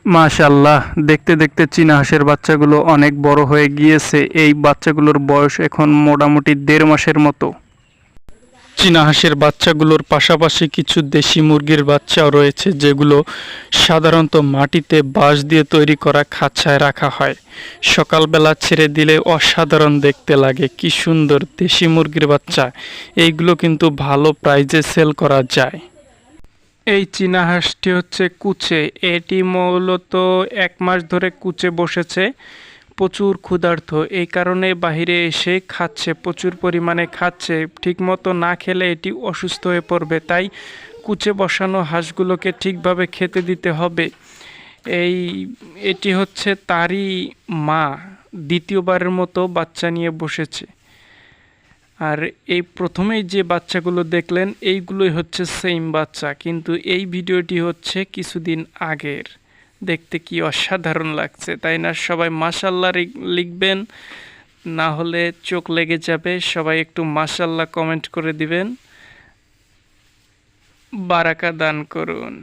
মাশাআল্লাহ, দেখতে দেখতে চীনা হাঁসের বাচ্চাগুলো অনেক বড় হয়ে গিয়েছে। এই বাচ্চাগুলোর বয়স এখন মোটামুটি 1.5 মাসের মতো। চীনা হাঁসের বাচ্চাগুলোর পাশাপাশি কিছু দেশি মুরগির বাচ্চাও রয়েছে, যেগুলো সাধারণত মাটিতে বাঁশ দিয়ে তৈরি করা খাঁচায় রাখা হয়। সকালবেলা ছেড়ে দিলে অসাধারণ দেখতে লাগে, কি সুন্দর দেশি মুরগির বাচ্চা। এইগুলো কিন্তু ভালো প্রাইজে সেল করা যায়। এই চীনা হাঁসটি হচ্ছে কুচে। এটি মূলত 1 মাস ধরে কুচে বসেছে। প্রচুর ক্ষুধার্ত, এই কারণে বাহিরে এসে খাচ্ছে, প্রচুর পরিমাণে খাচ্ছে। ঠিকমতো না খেলে এটি অসুস্থ হয়ে পড়বে, তাই কুচে বসানো হাঁসগুলোকে ঠিকভাবে খেতে দিতে হবে। এই এটি হচ্ছে তারই মা, দ্বিতীয়বারের মতো বাচ্চা নিয়ে বসেছে। আর এই প্রথমেই যে বাচ্চাগুলো দেখলেন এইগুলোই হচ্ছে সেম বাচ্চা, কিন্তু এই ভিডিওটি হচ্ছে কিছুদিন আগের। দেখতে কি অসাধারণ লাগছে, তাই না? সবাই মাশাআল্লাহ লিখবেন, না হলে চোখ লেগে যাবে। সবাই একটু মাশাআল্লাহ কমেন্ট করে দিবেন। বারাকা দান করুন।